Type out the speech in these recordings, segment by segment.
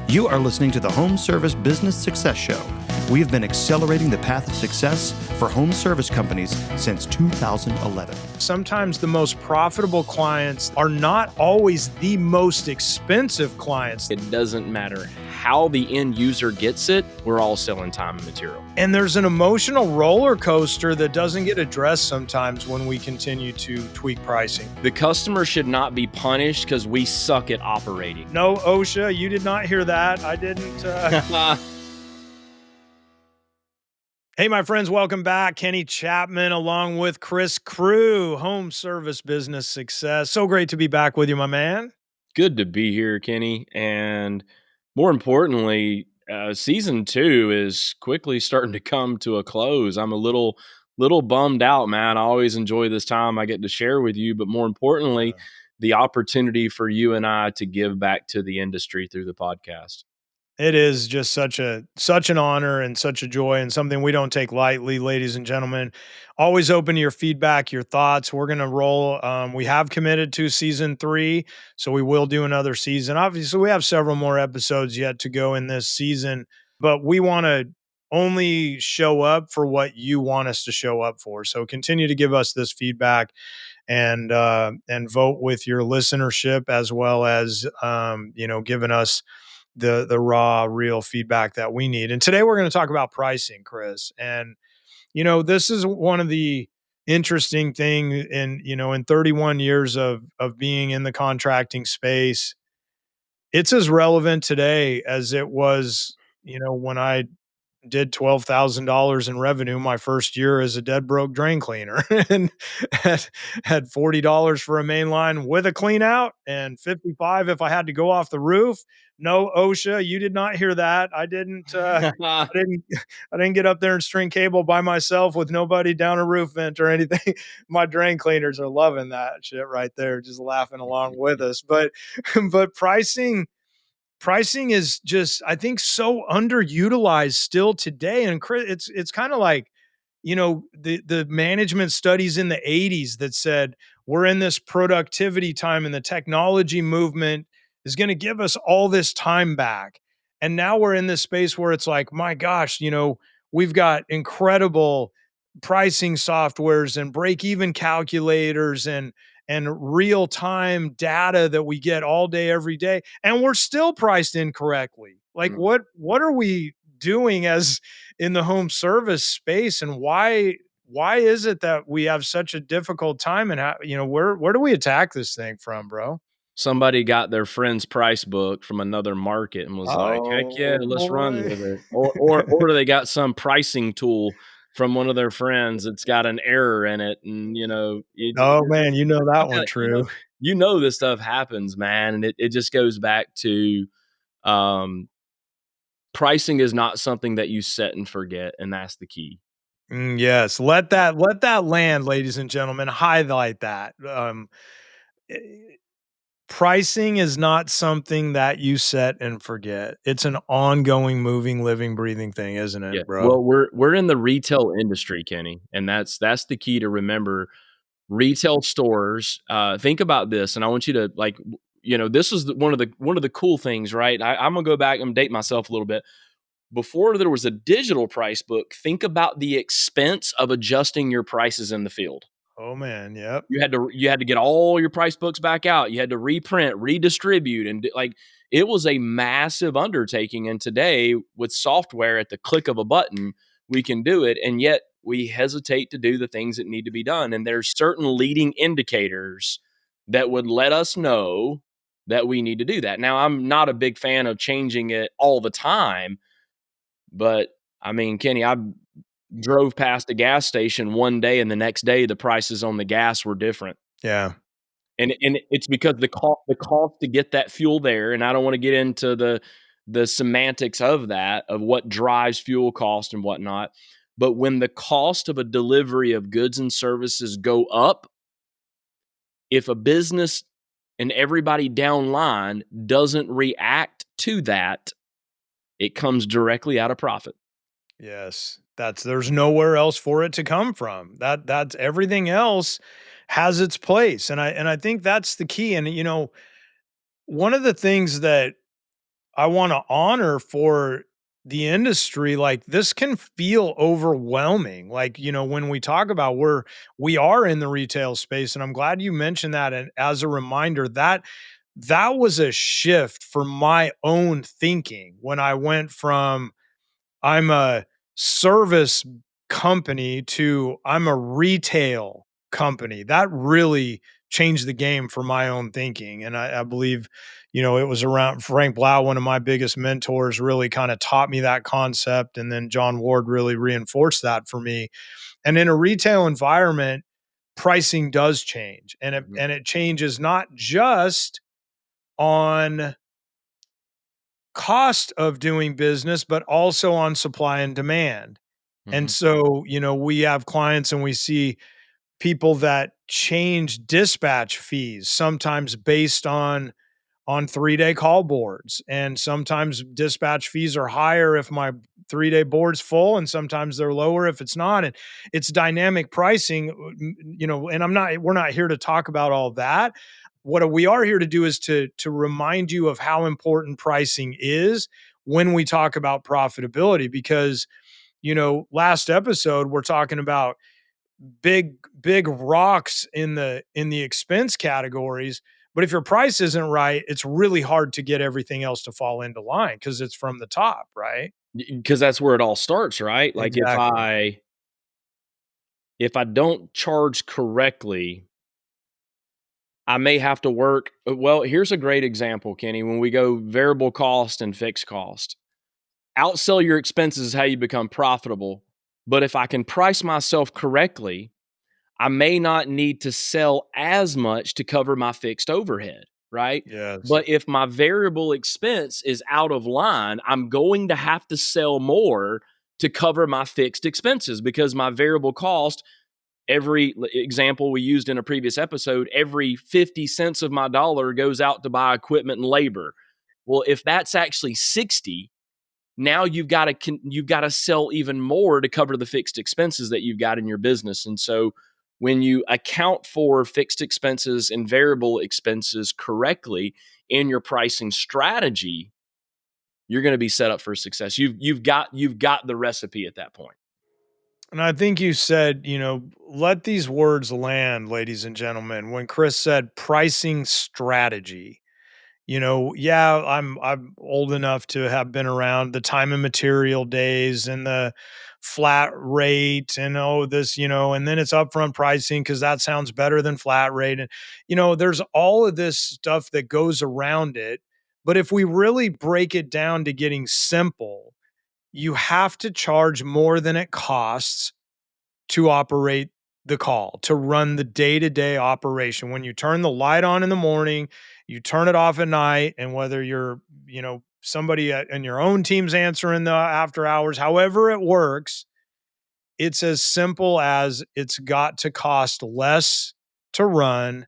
You are listening to the Home Service Business Success Show. We have been accelerating the path of success for home service companies since 2011. Sometimes the most profitable clients are not always the most expensive clients. It doesn't matter how the end user gets it, we're all selling time and material. And there's an emotional roller coaster that doesn't get addressed sometimes when we continue to tweak pricing. The customer should not be punished because we suck at operating. No, OSHA, you did not hear that. I didn't. Hey, my friends, welcome back. Kenny Chapman along with Chris Crew, Home Service Business Success. So great to be back with you, my man. Good to be here, Kenny. And more importantly, season 2 is quickly starting to come to a close. I'm a little bummed out, man. I always enjoy this time I get to share with you, but more importantly, the opportunity for you and I to give back to the industry through the podcast. It is just such an honor and such a joy, and something we don't take lightly, ladies and gentlemen. Always open to your feedback, your thoughts. We're going to roll. We have committed to season 3, so we will do another season. Obviously, we have several more episodes yet to go in this season, but we want to only show up for what you want us to show up for. So continue to give us this feedback and vote with your listenership, as well as giving us the raw, real feedback that we need. And today we're going to talk about pricing, Chris. And, this is one of the interesting thing in 31 years of being in the contracting space. It's as relevant today as it was, when I did $12,000 in revenue my first year as a dead broke drain cleaner and had $40 for a main line with a clean out and $55 if I had to go off the roof. No, OSHA, you did not hear that. I didn't get up there and string cable by myself with nobody down a roof vent or anything. My drain cleaners are loving that shit right there, just laughing along with us. But pricing is just, I think, so underutilized still today. And it's kind of like, the management studies in the 80s that said we're in this productivity time and the technology movement is going to give us all this time back. And now we're in this space where it's like, my gosh, we've got incredible pricing softwares and break-even calculators and real-time data that we get all day, every day, and we're still priced incorrectly. Like, what are we doing as in the home service space, and why is it that we have such a difficult time, and how, where do we attack this thing from, bro? Somebody got their friend's price book from another market and was like, heck yeah, let's run with it. Or they got some pricing tool from one of their friends that's got an error in it. And, oh man, that one true. This stuff happens, man. And it just goes back to pricing is not something that you set and forget. And that's the key. Yes. Let that land, ladies and gentlemen. Highlight that. Pricing is not something that you set and forget. It's an ongoing, moving, living, breathing thing, isn't it, bro? Well, we're in the retail industry, Kenny, and that's the key to remember. Retail stores. Think about this, and I want you to this is one of the cool things, right? I'm gonna go back and date myself a little bit. Before there was a digital price book, think about the expense of adjusting your prices in the field. Oh man, yep. You had to get all your price books back out. You had to reprint, redistribute, and it was a massive undertaking. And today, with software at the click of a button, we can do it. And yet we hesitate to do the things that need to be done. And there's certain leading indicators that would let us know that we need to do that. Now, I'm not a big fan of changing it all the time, but I mean, Kenny, I drove past a gas station one day and the next day the prices on the gas were different. Yeah. And it's because the cost to get that fuel there, and I don't want to get into the semantics of that, of what drives fuel cost and whatnot. But when the cost of a delivery of goods and services go up, if a business and everybody downline doesn't react to that, it comes directly out of profit. Yes. There's nowhere else for it to come from. That's everything else has its place. And I think that's the key. And, one of the things that to honor for the industry. Like, this can feel overwhelming. Like, when we talk about we are in the retail space, and I'm glad you mentioned that. And as a reminder, that was a shift for my own thinking when I went from I'm a service company to I'm a retail company. That really changed the game for my own thinking. And I believe, it was around Frank Blau, one of my biggest mentors, really kind of taught me that concept. And then John Ward really reinforced that for me. And in a retail environment, pricing does change. And it Mhm. and it changes not just on cost of doing business, but also on supply and demand. And Mhm. so, we have clients and we see people that change dispatch fees, sometimes based on 3-day call boards. And sometimes dispatch fees are higher if my 3-day board's full, and sometimes they're lower if it's not. And it's dynamic pricing, and we're not here to talk about all that. What we are here to do is to remind you of how important pricing is when we talk about profitability, because last episode we're talking about big rocks in the expense categories. But if your price isn't right, it's really hard to get everything else to fall into line because it's from the top, right? Because that's where it all starts, right? Like Exactly. if I don't charge correctly, I may have to work. Well, here's a great example, Kenny. When we go variable cost and fixed cost, outsell your expenses is how you become profitable. But if I can price myself correctly, I may not need to sell as much to cover my fixed overhead, right? Yes. But if my variable expense is out of line, I'm going to have to sell more to cover my fixed expenses because my variable cost, every example we used in a previous episode, every 50 cents of my dollar goes out to buy equipment and labor. Well, if that's actually 60, now you've got to sell even more to cover the fixed expenses that you've got in your business. And so when you account for fixed expenses and variable expenses correctly in your pricing strategy, you're going to be set up for success. You've got the recipe at that point. And I think you said, let these words land, ladies and gentlemen, when Chris said pricing strategy. Yeah, I'm old enough to have been around the time and material days and the flat rate and this, and then it's upfront pricing because that sounds better than flat rate. And there's all of this stuff that goes around it. But if we really break it down to getting simple, you have to charge more than it costs to operate the call, to run the day-to-day operation. When you turn the light on in the morning, you turn it off at night, and whether you're, somebody in your own team's answering the after hours, however it works, it's as simple as it's got to cost less to run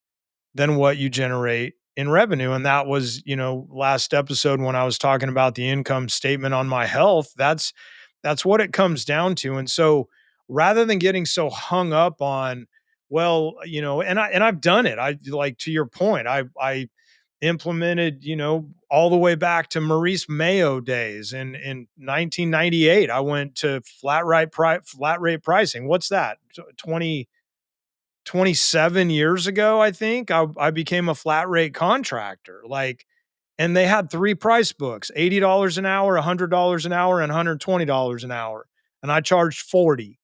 than what you generate in revenue. And that was, last episode when I was talking about the income statement on my health, that's what it comes down to. And so rather than getting so hung up on, well, I've done it. I like to your point, I implemented, all the way back to Maurice Mayo days in 1998. I went to flat rate pricing. What's that? 27 years ago, I think I became a flat rate contractor. Like, and they had three price books: $80 an hour, $100 an hour, and $120 an hour. And I charged 40.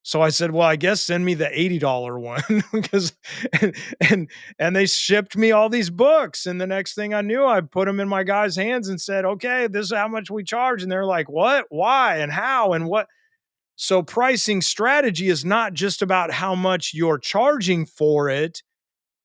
So I said, well, I guess send me the $80 one because and, and and they shipped me all these books. And the next thing I knew, I put them in my guys' hands and said, okay, this is how much we charge. And they're like, what, why, and how, and what? So pricing strategy is not just about how much you're charging for it.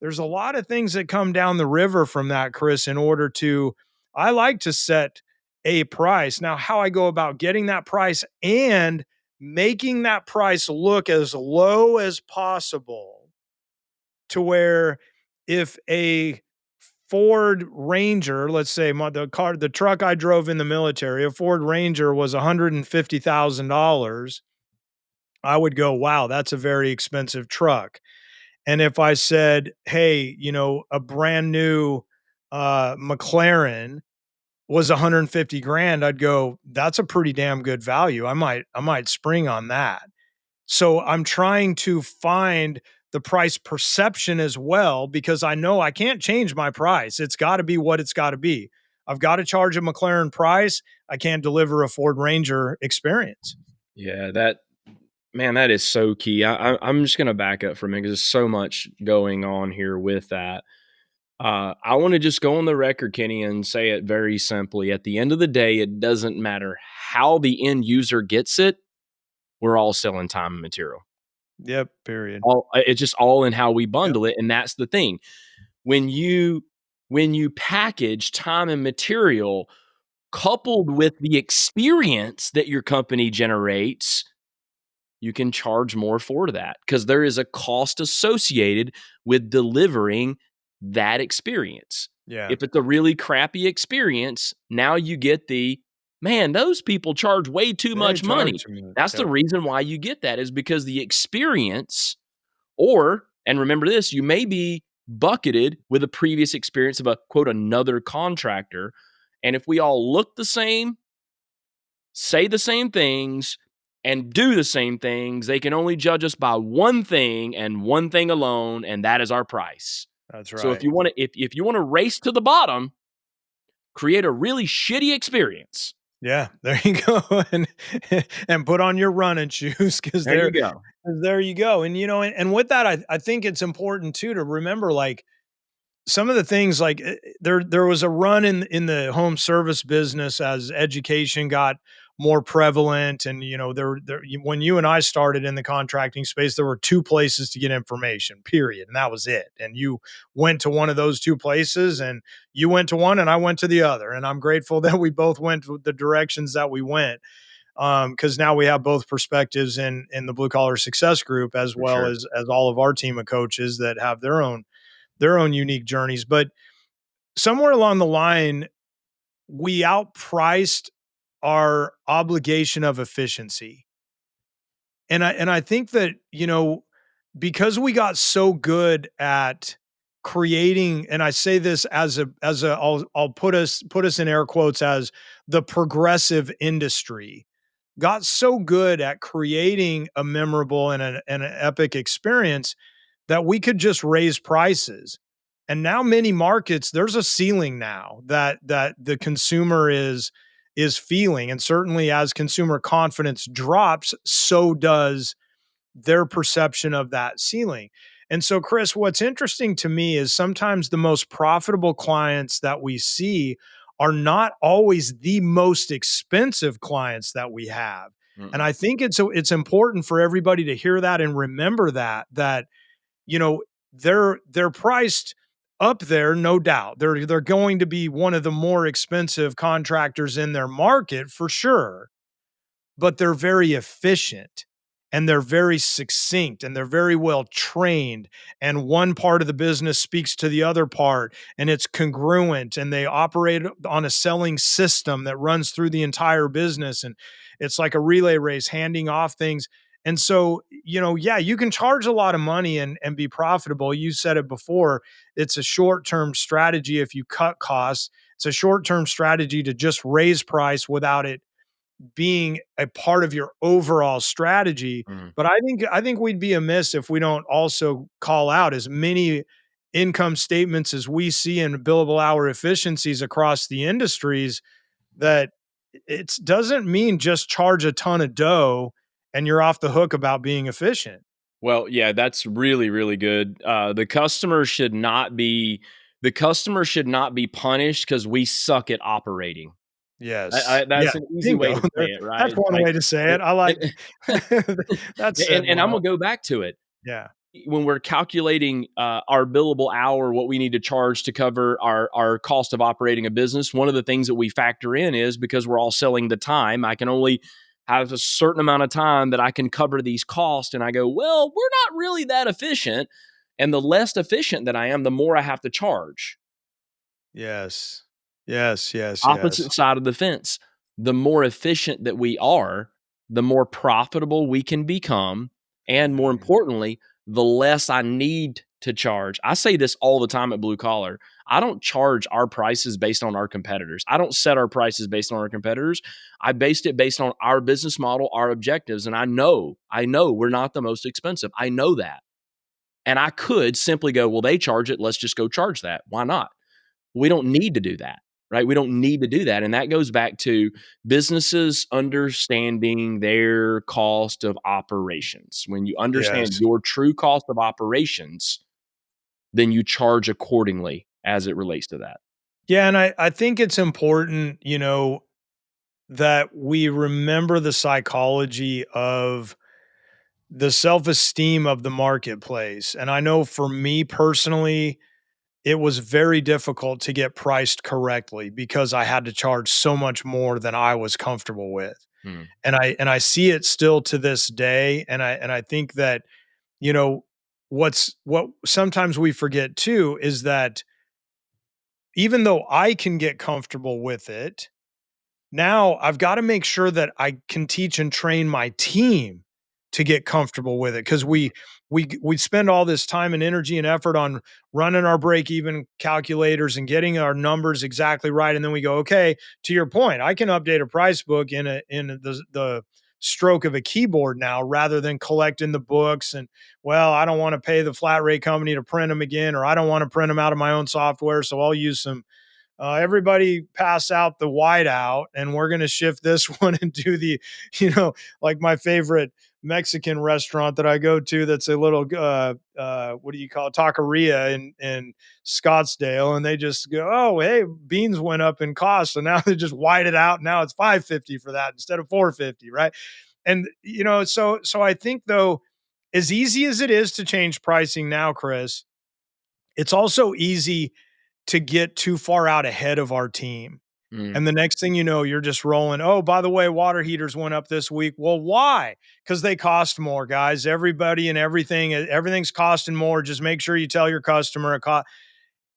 There's a lot of things that come down the river from that, Chris, in order to, I like to set a price. Now, how I go about getting that price and making that price look as low as possible to where if a Ford Ranger, let's say the truck I drove in the military, a Ford Ranger was $150,000, I would go, wow, that's a very expensive truck. And if I said, hey, a brand new McLaren was 150 grand, I'd go, that's a pretty damn good value. I might spring on that. So I'm trying to find the price perception as well, because I know I can't change my price. It's got to be what it's got to be. I've got to charge a McLaren price. I can't deliver a Ford Ranger experience. Yeah, that is so key. I'm just gonna back up for a minute because there's so much going on here with that. I want to just go on the record, Kenny, and say it very simply. At the end of the day, it doesn't matter how the end user gets it. We're all selling time and material. Yep. Period. It's just all in how we bundle it, and that's the thing. When you package time and material coupled with the experience that your company generates, you can charge more for that because there is a cost associated with delivering that experience. Yeah. If it's a really crappy experience, now you get man, those people charge way too They much charge money. too much. That's the Yep. reason why you get that, is because the experience, and remember this, you may be bucketed with a previous experience of a quote, another contractor. And if we all look the same, say the same things, and do the same things, they can only judge us by one thing and one thing alone, and that is our price. That's So if right. you want to, if you want to race to the bottom, create a really shitty experience. Yeah. There you go. And put on your running shoes, because There you go. there you go. And, and with that, I think it's important too to remember, like, some of the things, like, there was a run in the home service business as education got more prevalent. And, when you and I started in the contracting space, there were two places to get information, period. And that was it. And you went to one of those two places, and you went to one and I went to the other. And I'm grateful that we both went the directions that we went. Because now we have both perspectives in the Blue Collar Success Group, as For well sure. as all of our team of coaches that have their own unique journeys. But somewhere along the line, we outpriced our obligation of efficiency. And I think that, because we got so good at creating, and I say this I'll put us in air quotes, as the progressive industry got so good at creating a memorable and an epic experience, that we could just raise prices. And now many markets, there's a ceiling now that the consumer is feeling. And certainly as consumer confidence drops, so does their perception of that ceiling. And so, Chris, what's interesting to me is sometimes the most profitable clients that we see are not always the most expensive clients that we have. And Mm-mm. I think it's important for everybody to hear that and remember that you know, they're priced up there, no doubt. They're going to be one of the more expensive contractors in their market for sure, but they're very efficient, and they're very succinct, and they're very well trained, and one part of the business speaks to the other part, and it's congruent, and they operate on a selling system that runs through the entire business, and it's like a relay race handing off things. And so, yeah, you can charge a lot of money and be profitable. You said it before. It's a short-term strategy if you cut costs. It's a short-term strategy to just raise price without it being a part of your overall strategy. Mm. But I think we'd be amiss if we don't also call out as many income statements as we see in billable hour efficiencies across the industries, that it doesn't mean just charge a ton of dough and you're off the hook about being efficient. Well, yeah, that's really, really good. The customer should not be punished because we suck at operating. Yes. Yeah. That's an easy way Bingo. to say it, right? That's It's one like, way to say it. I and, like that said and I'm well. gonna go back to it. Yeah. When we're calculating our billable hour, what we need to charge to cover our cost of operating a business, one of the things that we factor in is, because we're all selling the time, I can only have a certain amount of time that I can cover these costs. And I go, well, we're not really that efficient. And the less efficient that I am, the more I have to charge. Yes. Yes, yes, yes. Opposite side of the fence. The more efficient that we are, the more profitable we can become. And more Mhm. importantly, the less I need to charge. I say this all the time at Blue Collar. I don't charge our prices based on our competitors. I don't set our prices based on our competitors. I based it based on our business model, our objectives. And I know we're not the most expensive. I know that. And I could simply go, well, they charge it. Let's just go charge that. Why not? We don't need to do that, right? We don't need to do that. And that goes back to businesses understanding their cost of operations. When you understand Yes. your true cost of operations, then you charge accordingly as it relates to that. Yeah, and I think it's important, that we remember the psychology of the self-esteem of the marketplace. And I know for me personally, it was very difficult to get priced correctly because I had to charge so much more than I was comfortable with. Mm, And I see it still to this day. And I think that, you know, what sometimes we forget too is that even though I can get comfortable with it, now I've got to make sure that I can teach and train my team to get comfortable with it because we spend all this time and energy and effort on running our break even calculators and getting our numbers exactly right, and then we go, okay, to your point, I can update a price book in the stroke of a keyboard now rather than collecting the books and, well, I don't want to pay the flat rate company to print them again, or I don't want to print them out of my own software, so I'll use some everybody pass out the whiteout and we're going to shift this one and do the, like my favorite Mexican restaurant that I go to. That's a little, what do you call it? Taqueria in Scottsdale. And they just go, oh, hey, beans went up in cost. So now they just white it out. Now it's $5.50 for that instead of $4.50. Right. And, so I think though, as easy as it is to change pricing now, Chris, it's also easy to get too far out ahead of our team. mm, And the next thing you know, you're just rolling. Oh, by the way, water heaters went up this week. Well, why? Because they cost more, guys. Everybody and everything's costing more. Just make sure you tell your customer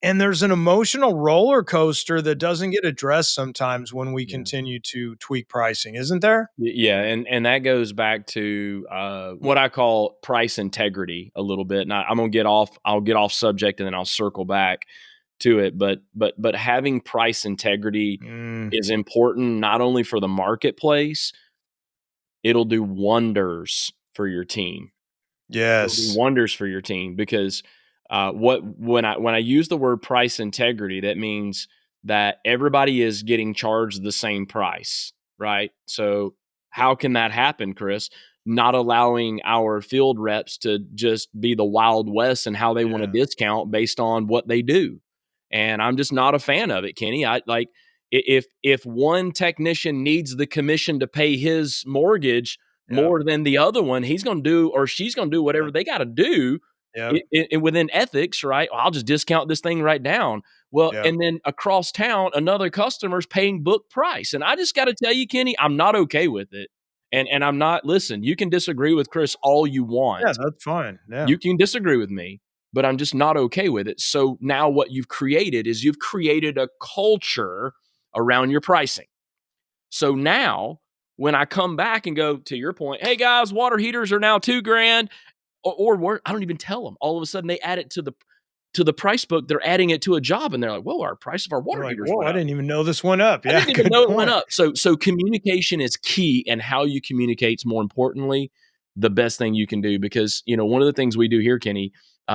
and there's an emotional roller coaster that doesn't get addressed sometimes when we yeah. continue to tweak pricing, isn't there? Yeah, and that goes back to what I call price integrity a little bit. And I'm gonna get off. I'll get off subject and then I'll circle back to it. But having price integrity Mm, is important not only for the marketplace. It'll do wonders for your team. It'll do yes. wonders for your team because when I use the word price integrity, that means that everybody is getting charged the same price, right? So how can that happen, Chris? Not allowing our field reps to just be the Wild West and how they want to Yeah. discount based on what they do. And I'm just not a fan of it, Kenny. I like if one technician needs the commission to pay his mortgage Yep. more than the other one, he's going to do or she's going to do Yep. whatever they got to do Yep. within ethics, right? I'll just discount this thing right down. Well, Yep. and then across town, another customer's paying book price. And I just got to tell you, Kenny, I'm not okay with it. And I'm not, listen, you can disagree with Chris all you Yeah, want. that's fine. Yeah. You can disagree with me, but I'm just not okay with it. So now what you've created is you've created a culture around your pricing. So now when I come back and go to your point, hey guys, water heaters are now $2,000 or I don't even tell them. All of a sudden they add it to the price book. They're adding it to a job and they're like, whoa, our price of our They're water like, heaters whoa, went I up. didn't even know this went up. I Yeah, didn't even good know it went point. up. So communication is key, and how you communicate's more importantly the best thing you can do because one of the things we do here, Kenny,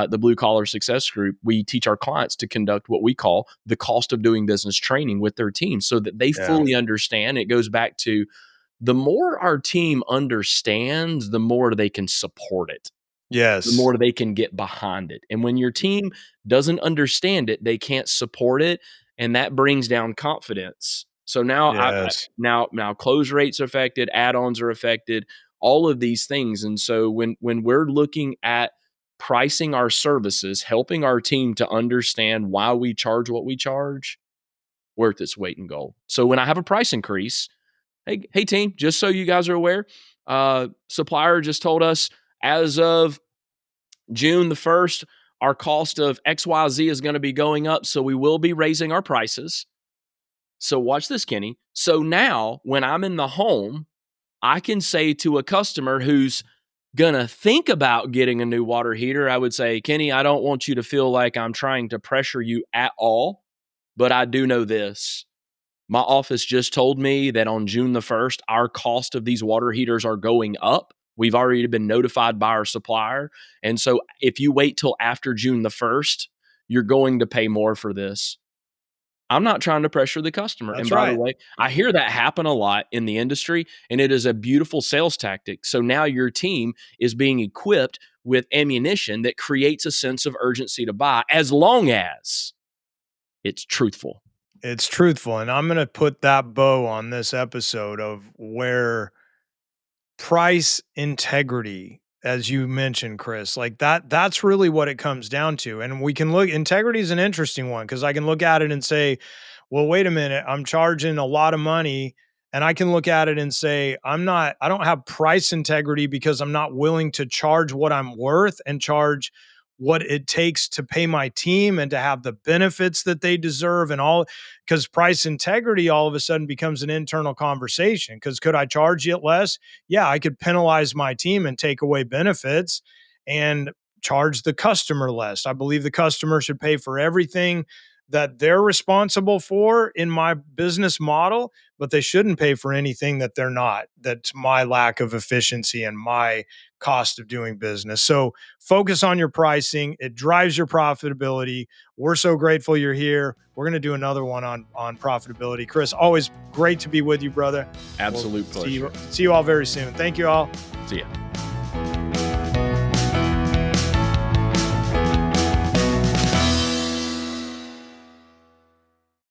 the Blue Collar Success Group, we teach our clients to conduct what we call the cost of doing business training with their team so that they Yeah. fully understand. It goes back to the more our team understands, the more they can support it, the Yes. more they can get behind it. And when your team doesn't understand it, they can't support it, and that brings down confidence. So now Yes. now close rates are affected, add-ons are affected, all of these things. And so when we're looking at pricing our services, helping our team to understand why we charge what we charge, worth its weight in gold. So when I have a price increase, hey team, just so you guys are aware, supplier just told us as of June the 1st, our cost of XYZ is going to be going up. So we will be raising our prices. So watch this, Kenny. So now when I'm in the home, I can say to a customer who's gonna think about getting a new water heater, I would say, Kenny, I don't want you to feel like I'm trying to pressure you at all, but I do know this. My office just told me that on June the 1st, our cost of these water heaters are going up. We've already been notified by our supplier. And so if you wait till after June the 1st, you're going to pay more for this. I'm not trying to pressure the customer. And That's by the right. way, I hear that happen a lot in the industry, and it is a beautiful sales tactic. So now your team is being equipped with ammunition that creates a sense of urgency to buy, as long as it's truthful. It's truthful. And I'm going to put that bow on this episode of where price integrity, as you mentioned, Chris, like that's really what it comes down to. And we can look, integrity is an interesting one because I can look at it and say, well, wait a minute, I'm charging a lot of money. And I can look at it and say, I don't have price integrity because I'm not willing to charge what I'm worth and charge what it takes to pay my team and to have the benefits that they deserve and all, because price integrity all of a sudden becomes an internal conversation. Because could I charge you less? Yeah, I could penalize my team and take away benefits and charge the customer less. I believe the customer should pay for everything that they're responsible for in my business model, but they shouldn't pay for anything that they're not. That's my lack of efficiency and my cost of doing business. So focus on your pricing. It drives your profitability. We're so grateful you're here. We're going to do another one on profitability. Chris, always great to be with you, brother. Absolute pleasure. See you all very soon. Thank you all. See ya.